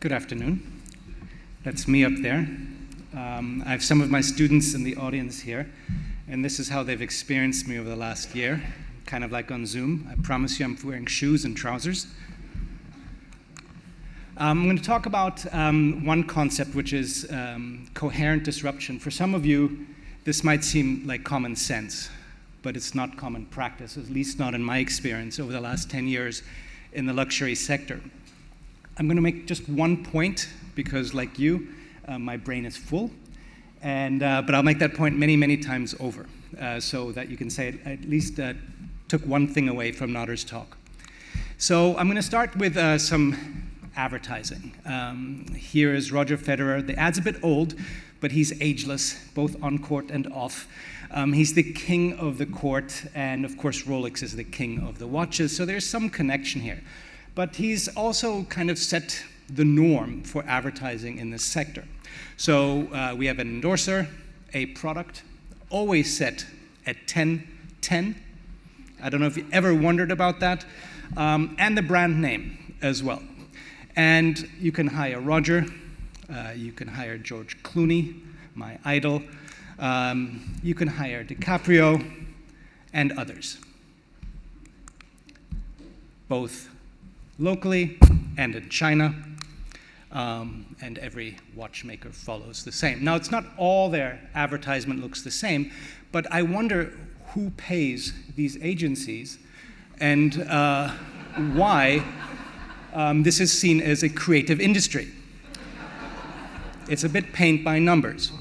Good afternoon. That's me up there. I have some of my students in the audience here, and this is how they've experienced me over the last year, kind of like on Zoom. I promise you I'm wearing shoes and trousers. I'm going to talk about one concept, which is coherent disruption. For some of you, this might seem like common sense, but it's not common practice, at least not in my experience over the last 10 years in the luxury sector. I'm going to make just one point because, like you, my brain is full, but I'll make that point many, many times over so that you can say at least took one thing away from Nader's talk. So I'm going to start with some advertising. Here is Roger Federer. The ad's a bit old, but he's ageless, both on court and off. He's the king of the court, and of course Rolex is the king of the watches, so there's some connection here. But he's also kind of set the norm for advertising in this sector. So we have an endorser, a product, always set at 10-10. I don't know if you ever wondered about that. And the brand name as well. And you can hire Roger, you can hire George Clooney, my idol, you can hire DiCaprio, and others. Both locally and in China, and every watchmaker follows the same. Now, it's not all their advertisement looks the same, but I wonder who pays these agencies and why this is seen as a creative industry. It's a bit paint by numbers.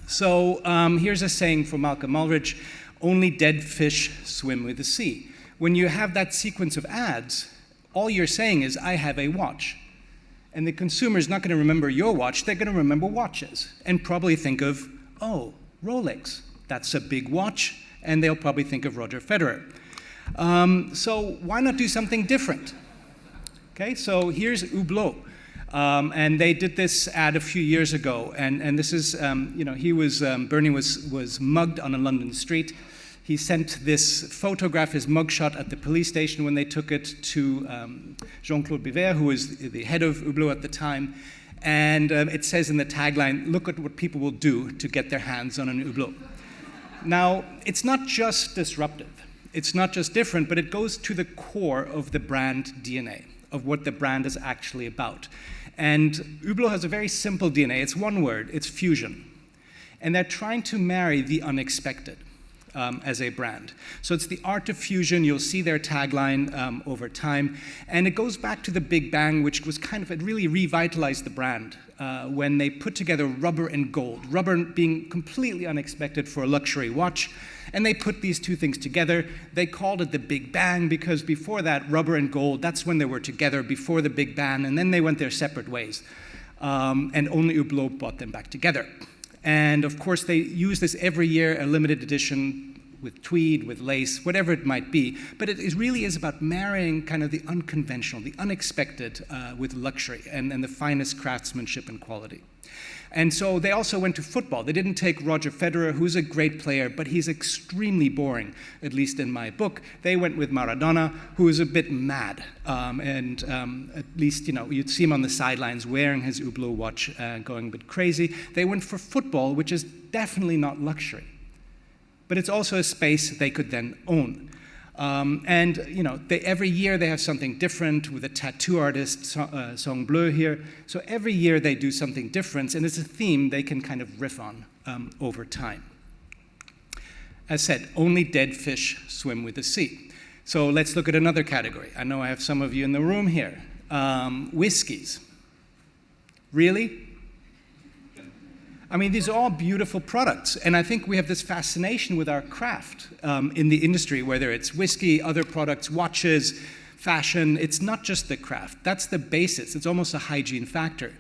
So here's a saying from Malcolm Muggeridge: only dead fish swim with the sea. When you have that sequence of ads, all you're saying is, I have a watch. And the consumer is not going to remember your watch, they're going to remember watches and probably think of, oh, Rolex, that's a big watch, and they'll probably think of Roger Federer. So why not do something different? Okay, so here's Hublot. And they did this ad a few years ago, and this is, Bernie was mugged on a London street. He sent this photograph, his mugshot, at the police station when they took it to Jean-Claude Biver, who was the head of Hublot at the time. And it says in the tagline, look at what people will do to get their hands on an Hublot. Now, it's not just disruptive. It's not just different, but it goes to the core of the brand DNA, of what the brand is actually about. And Hublot has a very simple DNA. It's one word. It's fusion. And they're trying to marry the unexpected. As a brand. So it's the art of fusion. You'll see their tagline over time. And it goes back to the Big Bang, which was it really revitalized the brand when they put together rubber and gold, rubber being completely unexpected for a luxury watch. And they put these two things together. They called it the Big Bang because before that, rubber and gold, that's when they were together, before the Big Bang, and then they went their separate ways. And only Hublot brought them back together. And of course, they use this every year, a limited edition with tweed, with lace, whatever it might be. But it really is about marrying kind of the unconventional, the unexpected with luxury and the finest craftsmanship and quality. And so they also went to football. They didn't take Roger Federer, who's a great player, but he's extremely boring, at least in my book. They went with Maradona, who is a bit mad. At least, you'd see him on the sidelines wearing his Hublot watch, going a bit crazy. They went for football, which is definitely not luxury. But it's also a space they could then own. Every year they have something different with a tattoo artist, Song Bleu here. So every year they do something different, and it's a theme they can kind of riff on over time. As said, only dead fish swim with the sea. So let's look at another category. I know I have some of you in the room here. Whiskeys. Really? I mean, these are all beautiful products, and I think we have this fascination with our craft in the industry, whether it's whiskey, other products, watches, fashion. It's not just the craft. That's the basis. It's almost a hygiene factor.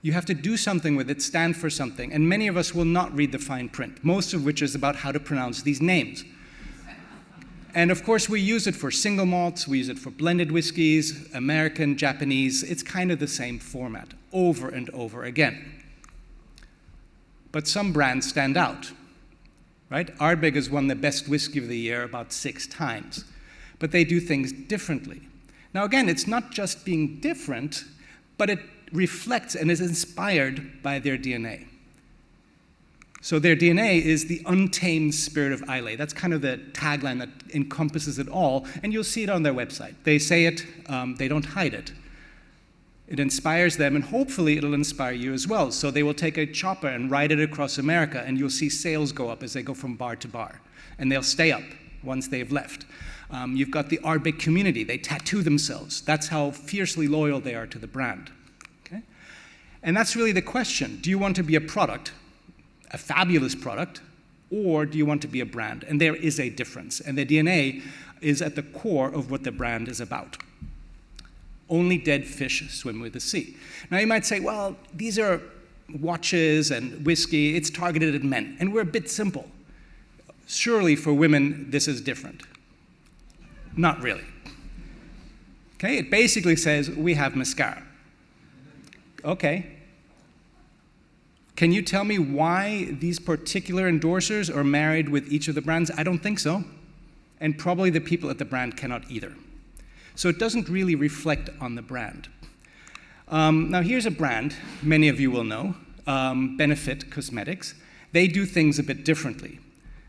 You have to do something with it, stand for something, and many of us will not read the fine print, most of which is about how to pronounce these names. And of course, we use it for single malts, we use it for blended whiskeys, American, Japanese. It's kind of the same format, over and over again. But some brands stand out, right? Ardbeg has won the best whiskey of the year about 6 times, but they do things differently. Now again, it's not just being different, but it reflects and is inspired by their DNA. So their DNA is the untamed spirit of Islay. That's kind of the tagline that encompasses it all, and you'll see it on their website. They say it, they don't hide it. It inspires them, and hopefully it'll inspire you as well. So they will take a chopper and ride it across America, and you'll see sales go up as they go from bar to bar. And they'll stay up once they've left. You've got the Arabic community. They tattoo themselves. That's how fiercely loyal they are to the brand. Okay? And that's really the question. Do you want to be a product, a fabulous product, or do you want to be a brand? And there is a difference. And the DNA is at the core of what the brand is about. Only dead fish swim with the sea. Now you might say, well, these are watches and whiskey. It's targeted at men. And we're a bit simple. Surely for women, this is different. Not really. Okay, it basically says we have mascara. Okay. Can you tell me why these particular endorsers are married with each of the brands? I don't think so. And probably the people at the brand cannot either. So it doesn't really reflect on the brand. Now here's a brand many of you will know, Benefit Cosmetics. They do things a bit differently.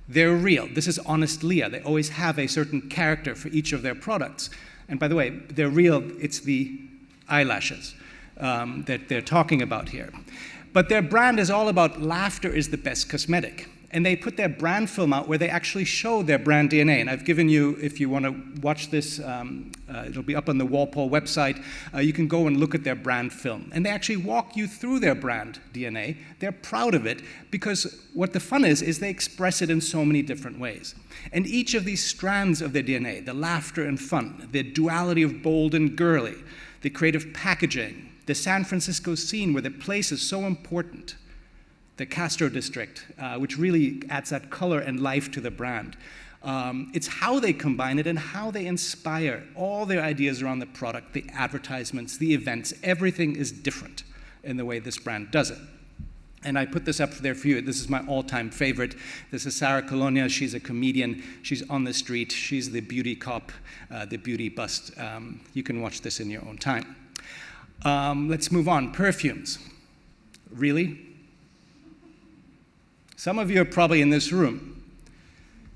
They're real. This is Honest Leah. They always have a certain character for each of their products. And by the way, they're real. It's the eyelashes that they're talking about here. But their brand is all about laughter is the best cosmetic. And they put their brand film out where they actually show their brand DNA. And I've given you, if you want to watch this, it'll be up on the Walpole website. You can go and look at their brand film. And they actually walk you through their brand DNA. They're proud of it because what the fun is they express it in so many different ways. And each of these strands of their DNA, the laughter and fun, the duality of bold and girly, the creative packaging, the San Francisco scene where the place is so important, the Castro district, which really adds that color and life to the brand. It's how they combine it and how they inspire all their ideas around the product, the advertisements, the events. Everything is different in the way this brand does it. And I put this up there for you. This is my all-time favorite. This is Sarah Colonia. She's a comedian. She's on the street. She's the beauty cop, the beauty bust. You can watch this in your own time. Let's move on. Perfumes. Really? Some of you are probably in this room.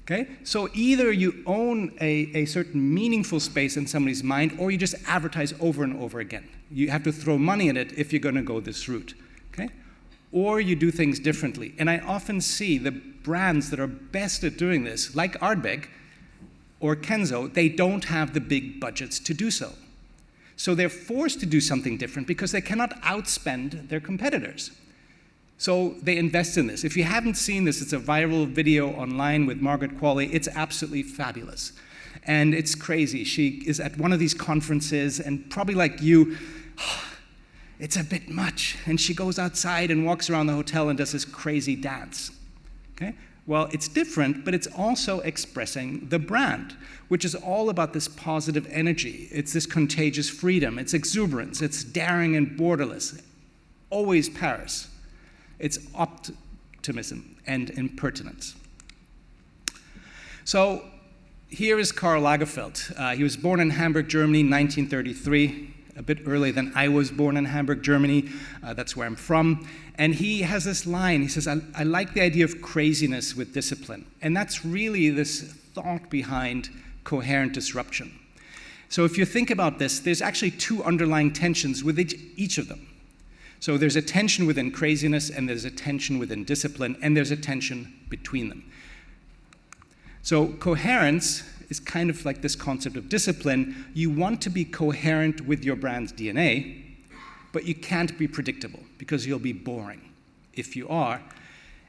Okay? So either you own a certain meaningful space in somebody's mind, or you just advertise over and over again. You have to throw money in it if you're going to go this route. Okay? Or you do things differently. And I often see the brands that are best at doing this, like Ardbeg or Kenzo, they don't have the big budgets to do so. So they're forced to do something different because they cannot outspend their competitors. So they invest in this. If you haven't seen this, it's a viral video online with Margaret Qualley. It's absolutely fabulous. And it's crazy. She is at one of these conferences, and probably like you, it's a bit much. And she goes outside and walks around the hotel and does this crazy dance. Okay? Well, it's different, but it's also expressing the brand, which is all about this positive energy. It's this contagious freedom. It's exuberance. It's daring and borderless. Always Paris. It's optimism and impertinence. So here is Karl Lagerfeld. He was born in Hamburg, Germany, 1933, a bit earlier than I was born in Hamburg, Germany. That's where I'm from. And he has this line. He says, I like the idea of craziness with discipline. And that's really this thought behind coherent disruption. So if you think about this, there's actually two underlying tensions with each of them. So there's a tension within craziness, and there's a tension within discipline, and there's a tension between them. So coherence is kind of like this concept of discipline. You want to be coherent with your brand's DNA, but you can't be predictable because you'll be boring if you are.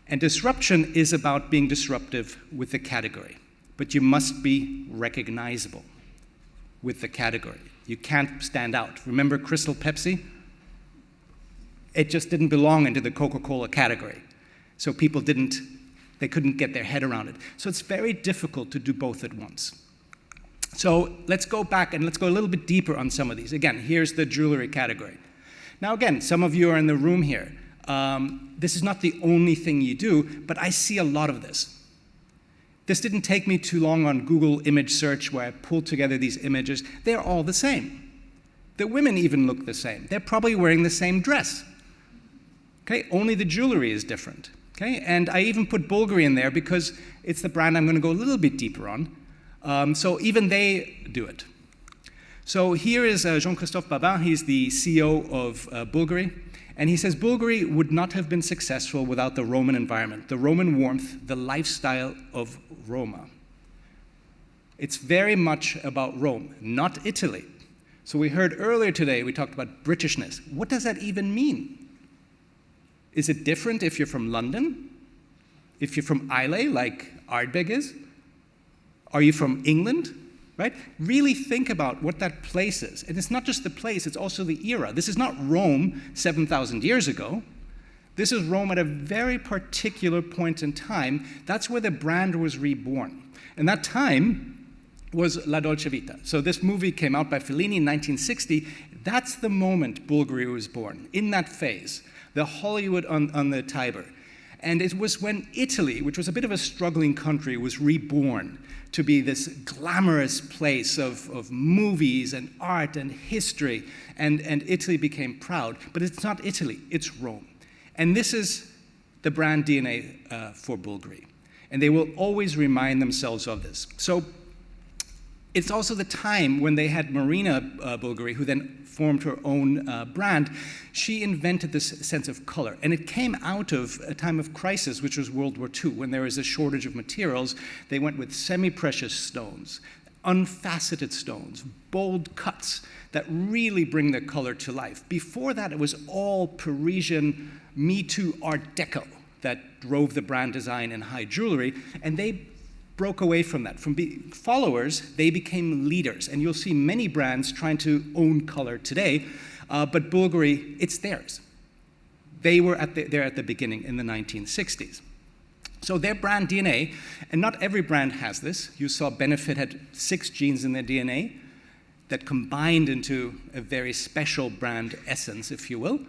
And disruption is about being disruptive with the category, but you must be recognizable with the category. You can't stand out. Remember Crystal Pepsi? It just didn't belong into the Coca-Cola category. So people they couldn't get their head around it. So it's very difficult to do both at once. So let's go back and let's go a little bit deeper on some of these. Again, here's the jewelry category. Now again, some of you are in the room here. This is not the only thing you do, but I see a lot of this. This didn't take me too long on Google image search where I pulled together these images. They're all the same. The women even look the same. They're probably wearing the same dress. Okay, only the jewelry is different. Okay, and I even put Bulgari in there because it's the brand I'm going to go a little bit deeper on. So even they do it. So here is Jean-Christophe Babin. He's the CEO of Bulgari. And he says Bulgari would not have been successful without the Roman environment, the Roman warmth, the lifestyle of Roma. It's very much about Rome, not Italy. So we heard earlier today, we talked about Britishness. What does that even mean? Is it different if you're from London? If you're from Islay, like Ardbeg is? Are you from England? Right? Really think about what that place is. And it's not just the place, it's also the era. This is not Rome 7,000 years ago. This is Rome at a very particular point in time. That's where the brand was reborn. And that time was La Dolce Vita. So this movie came out by Fellini in 1960. That's the moment Bulgari was born, in that phase, the Hollywood on the Tiber. And it was when Italy, which was a bit of a struggling country, was reborn to be this glamorous place of movies and art and history, and Italy became proud. But it's not Italy, it's Rome. And this is the brand DNA for Bulgari. And they will always remind themselves of this. So it's also the time when they had Marina Bulgari, who then formed her own brand. She invented this sense of color. And it came out of a time of crisis, which was World War II, when there was a shortage of materials. They went with semi-precious stones, unfaceted stones, bold cuts that really bring the color to life. Before that, it was all Parisian Me Too Art Deco that drove the brand design in high jewelry. And they broke away from that. From followers, they became leaders. And you'll see many brands trying to own color today, but Bulgari, it's theirs. They were there at the beginning in the 1960s. So their brand DNA, and not every brand has this. You saw Benefit had 6 genes in their DNA that combined into a very special brand essence, if you will.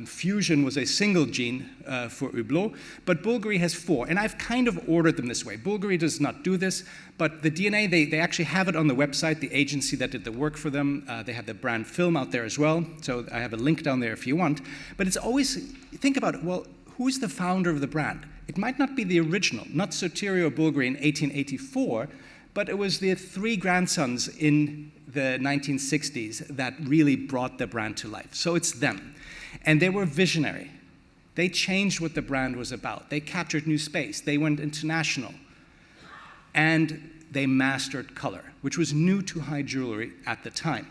Fusion was a single gene for Hublot, but Bulgari has 4, and I've kind of ordered them this way. Bulgari does not do this, but the DNA, they actually have it on the website, the agency that did the work for them. They have the brand film out there as well, so I have a link down there if you want. But it's always, think about it, well, who's the founder of the brand? It might not be the original, not Sotirio Bulgari in 1884, but it was the 3 grandsons in the 1960s that really brought the brand to life. So it's them. And they were visionary. They changed what the brand was about. They captured new space. They went international. And they mastered color, which was new to high jewelry at the time.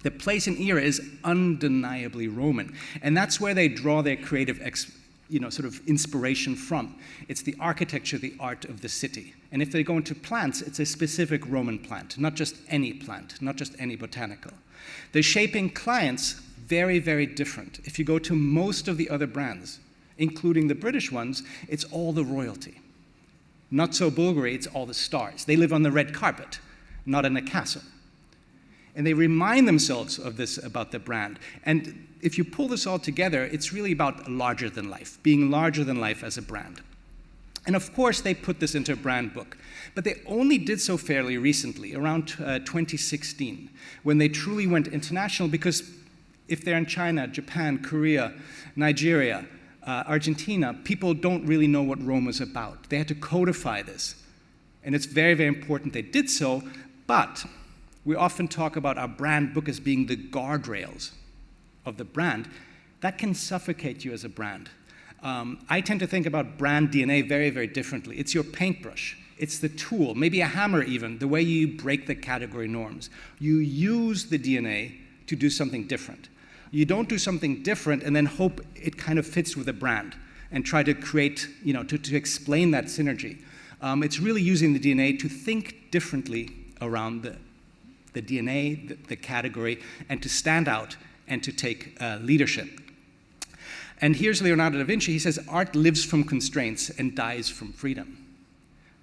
The place and era is undeniably Roman. And that's where they draw their creative sort of inspiration from. It's the architecture, the art of the city. And if they go into plants, it's a specific Roman plant, not just any plant, not just any botanical. The shaping clients, very, very different. If you go to most of the other brands, including the British ones, it's all the royalty. Not so Bulgari, it's all the stars. They live on the red carpet, not in a castle. And they remind themselves of this about the brand. And if you pull this all together, it's really about larger than life, being larger than life as a brand. And of course, they put this into a brand book. But they only did so fairly recently, around 2016, when they truly went international, because if they're in China, Japan, Korea, Nigeria, Argentina, people don't really know what Rome is about. They had to codify this. And it's very, very important they did so, but we often talk about our brand book as being the guardrails of the brand. That can suffocate you as a brand. I tend to think about brand DNA very, very differently. It's your paintbrush. It's the tool, maybe a hammer even, the way you break the category norms. You use the DNA to do something different. You don't do something different and then hope it kind of fits with a brand and try to create, to explain that synergy. It's really using the DNA to think differently around the DNA, the category, and to stand out and to take leadership. And here's Leonardo da Vinci. He says, art lives from constraints and dies from freedom.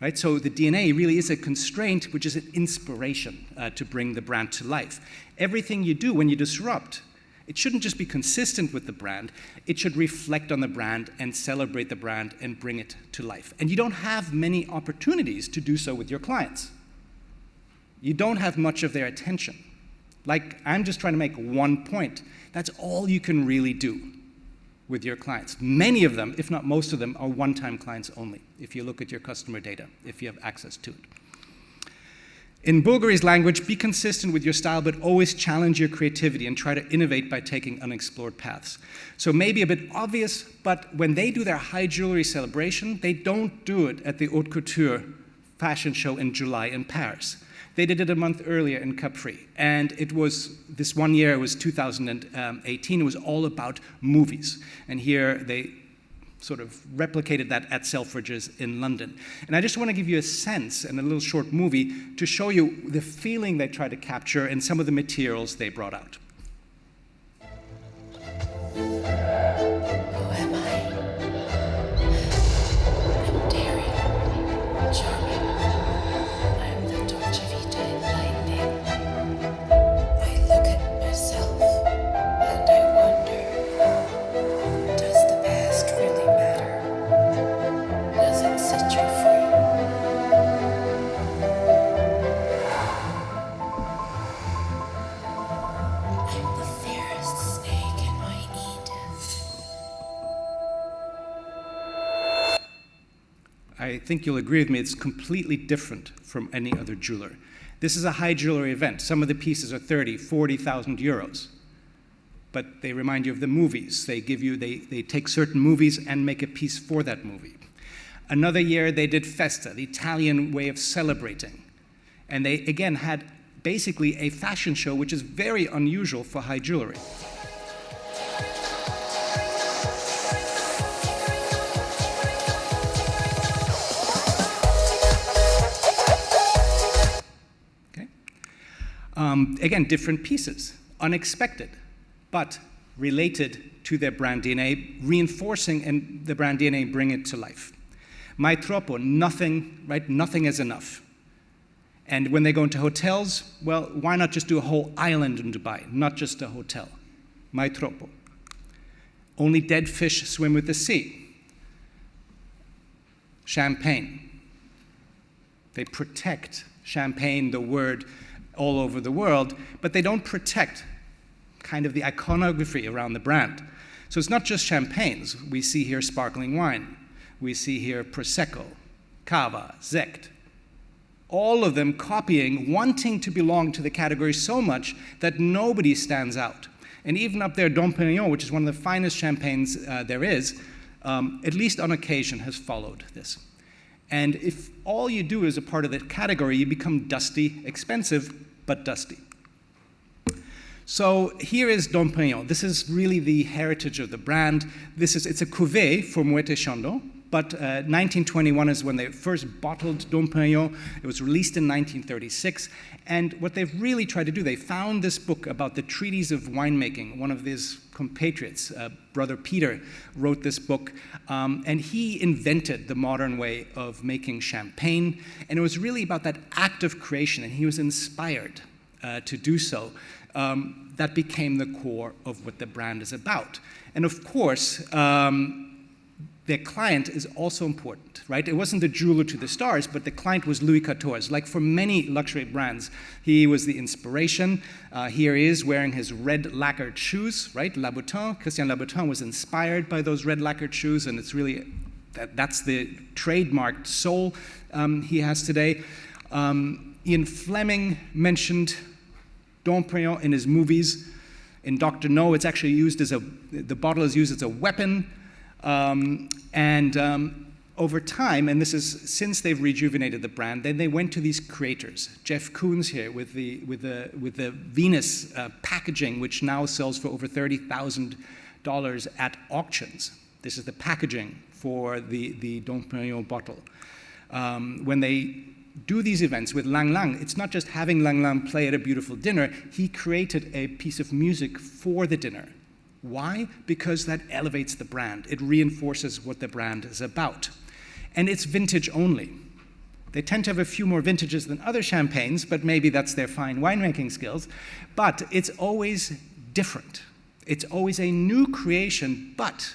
Right? So the DNA really is a constraint, which is an inspiration to bring the brand to life. Everything you do when you disrupt, it shouldn't just be consistent with the brand. It should reflect on the brand and celebrate the brand and bring it to life. And you don't have many opportunities to do so with your clients. You don't have much of their attention. Like, I'm just trying to make one point. That's all you can really do with your clients. Many of them, if not most of them, are one-time clients only, if you look at your customer data, if you have access to it. In Bulgari's language, be consistent with your style, but always challenge your creativity and try to innovate by taking unexplored paths. So maybe a bit obvious, but when they do their high jewelry celebration, they don't do it at the Haute Couture fashion show in July in Paris. They did it a month earlier in Capri. And it was, this one year, it was 2018, it was all about movies. And here they sort of replicated that at Selfridges in London. And I just want to give you a sense and a little short movie to show you the feeling they tried to capture and some of the materials they brought out. Who am I? I'm daring, charming. I'm the torch of Vita lightning. I look at myself and I wonder, does the past really matter? Does it set you free? I'm the fairest snake in my Eden. I think you'll agree with me, it's completely different from any other jeweler. This is a high jewelry event. Some of the pieces are 30, 40,000 euros. But they remind you of the movies. They take certain movies and make a piece for that movie. Another year they did Festa, the Italian way of celebrating. And they, again, had basically a fashion show, which is very unusual for high jewelry. Okay. Again, different pieces, unexpected, but related to their brand DNA, reinforcing and the brand DNA, bring it to life. Mai troppo, nothing, right? Nothing is enough. And when they go into hotels, well, why not just do a whole island in Dubai, not just a hotel? Mai troppo. Only dead fish swim with the sea. Champagne. They protect champagne, the word, all over the world, but they don't protect kind of the iconography around the brand. So it's not just champagnes. We see here sparkling wine. We see here Prosecco, Cava, Sekt. All of them copying, wanting to belong to the category so much that nobody stands out. And even up there, Dom Pérignon, which is one of the finest champagnes there is, at least on occasion has followed this. And if all you do is a part of the category, you become dusty, expensive, but dusty. So here is Dom Pérignon. This is really the heritage of the brand. It's a cuvée for Moët & Chandon, but 1921 is when they first bottled Dom Pérignon. It was released in 1936. And what they've really tried to do, they found this book about the treatise of winemaking. One of his compatriots, Brother Peter, wrote this book. And he invented the modern way of making champagne. And it was really about that act of creation. And he was inspired to do so. That became the core of what the brand is about. And of course, their client is also important, right? It wasn't the jeweler to the stars, but the client was Louis XIV. Like for many luxury brands, he was the inspiration. Here he is wearing his red lacquered shoes, right? Louboutin, Christian Louboutin was inspired by those red lacquered shoes, and it's really, that's the trademarked sole he has today. Ian Fleming mentioned Dom Pérignon in his movies. In Dr. No, it's actually used as the bottle is used as a weapon. Over time, and this is since they've rejuvenated the brand, then they went to these creators. Jeff Koons here with the Venus packaging, which now sells for over $30,000 at auctions. This is the packaging for the Dom Pérignon bottle. When they do these events with Lang Lang, it's not just having Lang Lang play at a beautiful dinner. He created a piece of music for the dinner. Why? Because that elevates the brand. It reinforces what the brand is about. And it's vintage only. They tend to have a few more vintages than other champagnes, but maybe that's their fine winemaking skills. But it's always different. It's always a new creation, but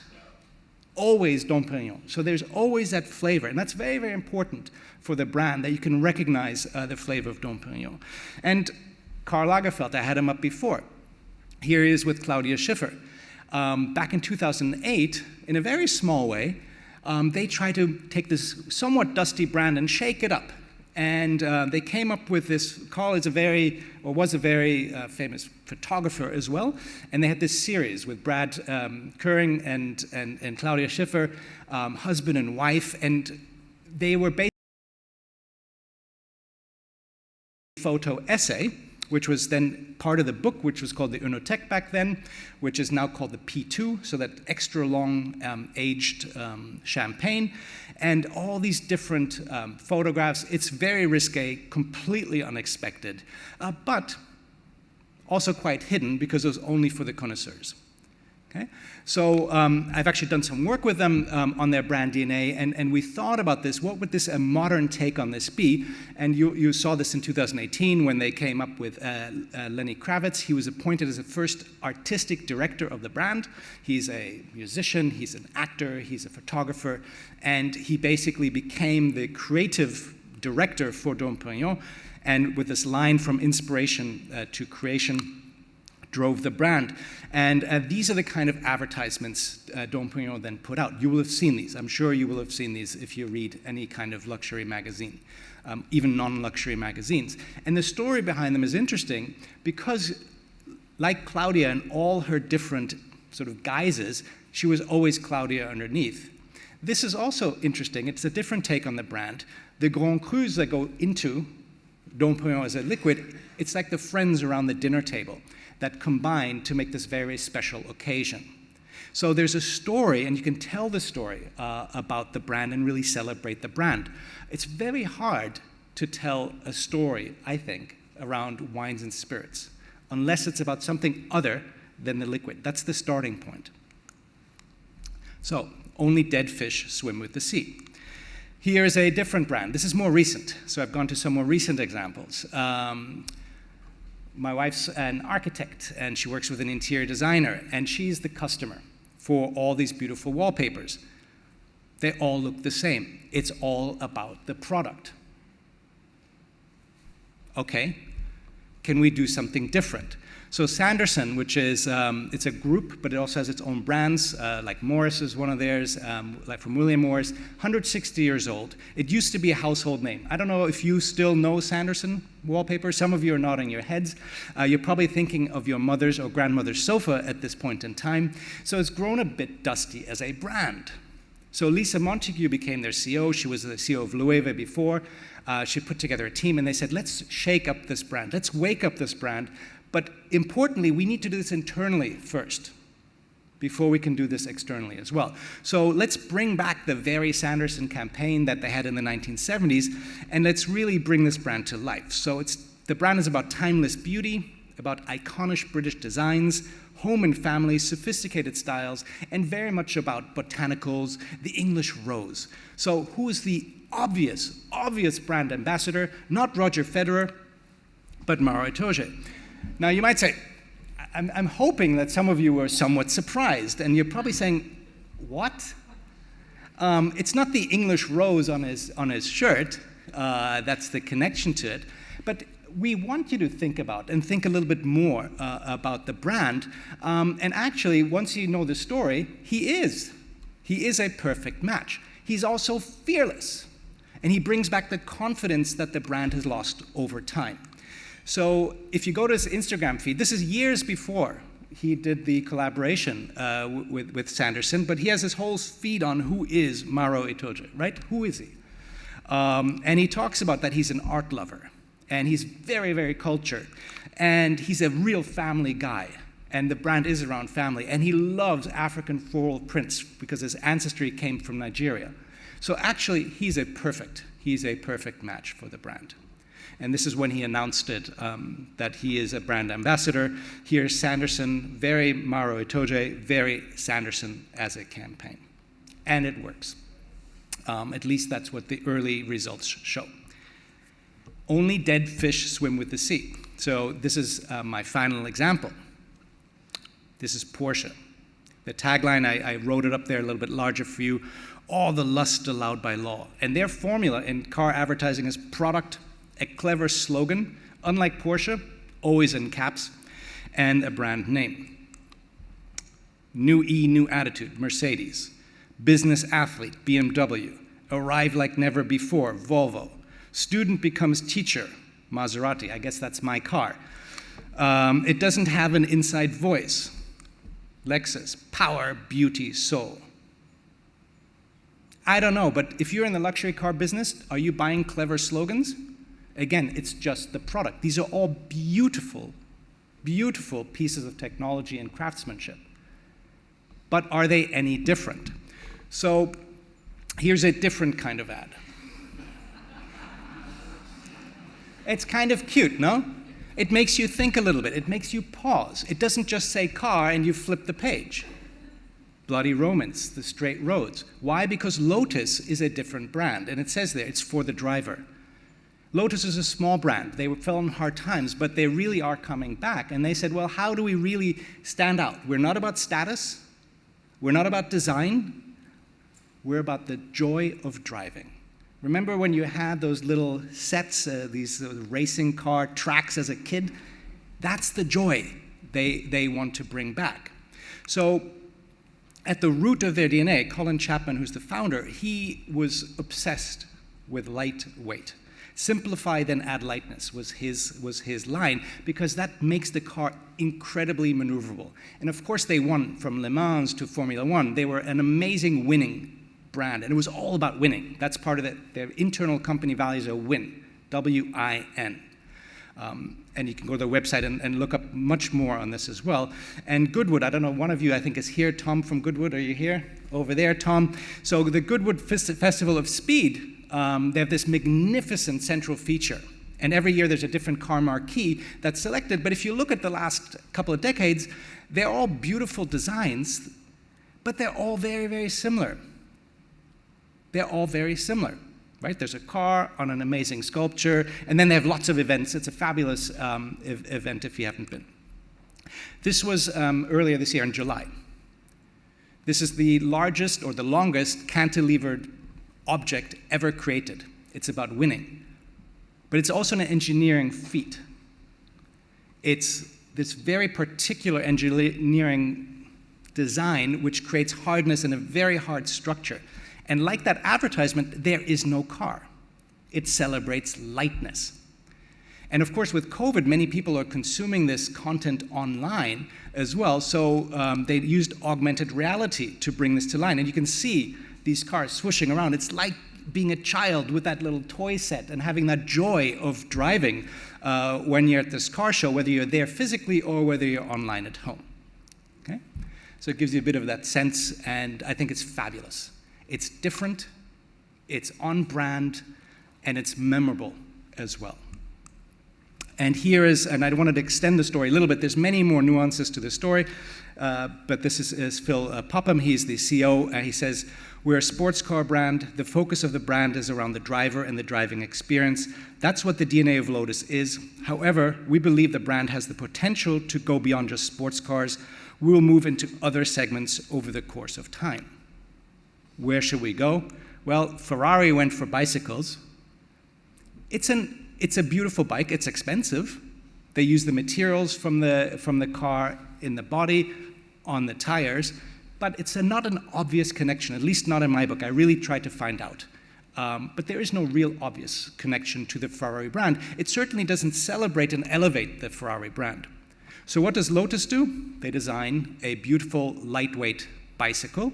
always Dom Pérignon. So there's always that flavor, and that's very, very important for the brand, that you can recognize the flavor of Dom Pérignon. And Karl Lagerfeld, I had him up before. Here he is with Claudia Schiffer. Back in 2008, in a very small way, they tried to take this somewhat dusty brand and shake it up. And they came up with this. Karl was a very famous photographer as well. And they had this series with Brad Curring and Claudia Schiffer, husband and wife. And they were based on a photo essay, which was then part of the book, which was called the Unothèque back then, which is now called the P2, so that extra long aged champagne, and all these different photographs. It's very risque, completely unexpected, but also quite hidden because it was only for the connoisseurs. Okay? So I've actually done some work with them on their brand DNA, and we thought about this. What would this modern take on this be? And you saw this in 2018 when they came up with Lenny Kravitz. He was appointed as the first artistic director of the brand. He's a musician, he's an actor, he's a photographer, and he basically became the creative director for Dom Pérignon, and with this line from inspiration to creation, drove the brand. And these are the kind of advertisements Dom Pérignon then put out. You will have seen these. I'm sure you will have seen these if you read any kind of luxury magazine, even non-luxury magazines. And the story behind them is interesting because, like Claudia in all her different sort of guises, she was always Claudia underneath. This is also interesting. It's a different take on the brand. The Grand Crus that go into Dom Pérignon as a liquid, it's like the friends around the dinner table that combine to make this very special occasion. So there's a story, and you can tell the story about the brand and really celebrate the brand. It's very hard to tell a story, I think, around wines and spirits, unless it's about something other than the liquid. That's the starting point. So, only dead fish swim with the sea. Here's a different brand. This is more recent, so I've gone to some more recent examples. My wife's an architect, and she works with an interior designer, and she's the customer for all these beautiful wallpapers. They all look the same. It's all about the product. Okay, can we do something different? So Sanderson, which is, it's a group, but it also has its own brands, like Morris is one of theirs, like from William Morris, 160 years old. It used to be a household name. I don't know if you still know Sanderson wallpaper. Some of you are nodding your heads. You're probably thinking of your mother's or grandmother's sofa at this point in time. So it's grown a bit dusty as a brand. So Lisa Montague became their CEO. She was the CEO of Loewe before. She put together a team, and they said, let's shake up this brand. Let's wake up this brand. But importantly, we need to do this internally first before we can do this externally as well. So let's bring back the very Sanderson campaign that they had in the 1970s, and let's really bring this brand to life. So the brand is about timeless beauty, about iconic British designs, home and family, sophisticated styles, and very much about botanicals, the English rose. So who is the obvious brand ambassador? Not Roger Federer, but Mauro Itoje. Now, you might say, I'm hoping that some of you were somewhat surprised, and you're probably saying, what? It's not the English rose on his shirt. That's the connection to it. But we want you to think about and think a little bit more about the brand. And actually, once you know the story, he is a perfect match. He's also fearless, and he brings back the confidence that the brand has lost over time. So if you go to his Instagram feed, this is years before he did the collaboration with Sanderson, but he has his whole feed on who is Mauro Itoje, right? Who is he? And he talks about that he's an art lover, and he's very, very cultured, and he's a real family guy, and the brand is around family, and he loves African floral prints because his ancestry came from Nigeria. So actually, he's a perfect match for the brand. And this is when he announced it, that he is a brand ambassador. Here's Sanderson, very Mauro Itoje, very Sanderson as a campaign. And it works. At least that's what the early results show. Only dead fish swim with the sea. So this is my final example. This is Porsche. The tagline, I wrote it up there a little bit larger for you, all the lust allowed by law. And their formula in car advertising is product, a clever slogan, unlike Porsche, always in caps, and a brand name. New E, new attitude, Mercedes. Business athlete, BMW. Arrive like never before, Volvo. Student becomes teacher, Maserati. I guess that's my car. It doesn't have an inside voice, Lexus. Power, beauty, soul. I don't know, but if you're in the luxury car business, are you buying clever slogans? Again, it's just the product. These are all beautiful, beautiful pieces of technology and craftsmanship. But are they any different? So here's a different kind of ad. It's kind of cute, no? It makes you think a little bit. It makes you pause. It doesn't just say car and you flip the page. Bloody Romance, the straight roads. Why? Because Lotus is a different brand, and it says there, it's for the driver. Lotus is a small brand. They fell on hard times, but they really are coming back. And they said, well, how do we really stand out? We're not about status. We're not about design. We're about the joy of driving. Remember when you had those little sets, these racing car tracks as a kid? That's the joy they want to bring back. So at the root of their DNA, Colin Chapman, who's the founder, he was obsessed with lightweight. Simplify, then add lightness was his line, because that makes the car incredibly maneuverable. And of course they won from Le Mans to Formula One. They were an amazing winning brand, and it was all about winning. That's part of it. Their internal company values are win, W-I-N. And you can go to their website and look up much more on this as well. And Goodwood, I don't know, one of you I think is here. Tom from Goodwood, are you here? Over there, Tom. So the Goodwood Festival of Speed, they have this magnificent central feature. And every year there's a different car marquee that's selected. But if you look at the last couple of decades, they're all beautiful designs, but they're all very, very similar. They're all very similar. Right? There's a car on an amazing sculpture, and then they have lots of events. It's a fabulous event if you haven't been. This was earlier this year in July. This is the largest or the longest cantilevered object ever created. It's about winning. But it's also an engineering feat. It's this very particular engineering design which creates hardness in a very hard structure. And like that advertisement, there is no car. It celebrates lightness. And of course, with COVID, many people are consuming this content online as well, so they used augmented reality to bring this to life. And you can see these cars swooshing around. It's like being a child with that little toy set and having that joy of driving when you're at this car show, whether you're there physically or whether you're online at home. Okay? So it gives you a bit of that sense, and I think it's fabulous. It's different, it's on brand, and it's memorable as well. And here is, and I wanted to extend the story a little bit, there's many more nuances to the story, but this is Phil Popham, he's the CEO, he says, we're a sports car brand, the focus of the brand is around the driver and the driving experience. That's what the DNA of Lotus is. However, we believe the brand has the potential to go beyond just sports cars. We will move into other segments over the course of time. Where should we go? Well, Ferrari went for bicycles. It's a beautiful bike. It's expensive. They use the materials from the car in the body, on the tires, but it's not an obvious connection, at least not in my book. I really tried to find out. But there is no real obvious connection to the Ferrari brand. It certainly doesn't celebrate and elevate the Ferrari brand. So what does Lotus do? They design a beautiful, lightweight bicycle,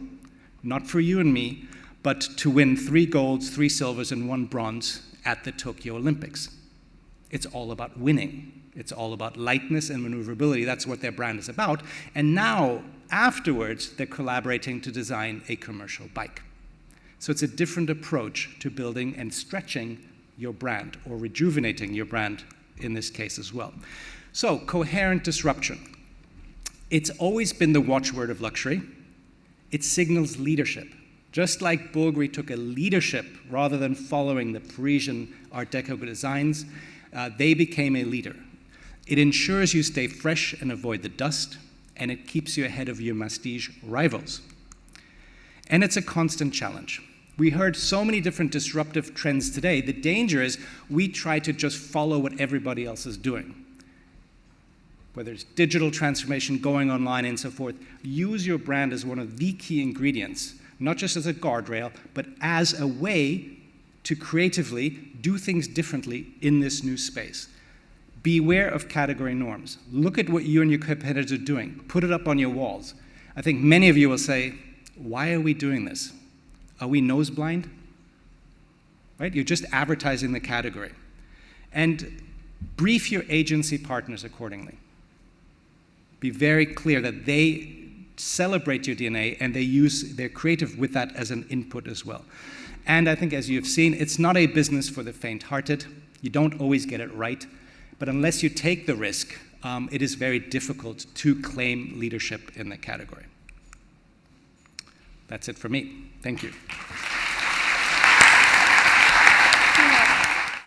not for you and me, but to win 3 golds, 3 silvers, and 1 bronze at the Tokyo Olympics. It's all about winning. It's all about lightness and maneuverability. That's what their brand is about. And now, afterwards, they're collaborating to design a commercial bike. So it's a different approach to building and stretching your brand, or rejuvenating your brand in this case as well. So, coherent disruption. It's always been the watchword of luxury. It signals leadership. Just like Bulgari took a leadership rather than following the Parisian Art Deco designs, they became a leader. It ensures you stay fresh and avoid the dust, and it keeps you ahead of your prestige rivals. And it's a constant challenge. We heard so many different disruptive trends today. The danger is we try to just follow what everybody else is doing. whether it's digital transformation, going online, and so forth. Use your brand as one of the key ingredients, not just as a guardrail, but as a way to creatively do things differently in this new space. Beware of category norms. Look at what you and your competitors are doing. Put it up on your walls. I think many of you will say, why are we doing this? Are we nose blind? Right? You're just advertising the category. And brief your agency partners accordingly. Be very clear that they celebrate your DNA and they're creative with that as an input as well. And I think, as you've seen, it's not a business for the faint-hearted. You don't always get it right. But unless you take the risk, it is very difficult to claim leadership in the category. That's it for me. Thank you.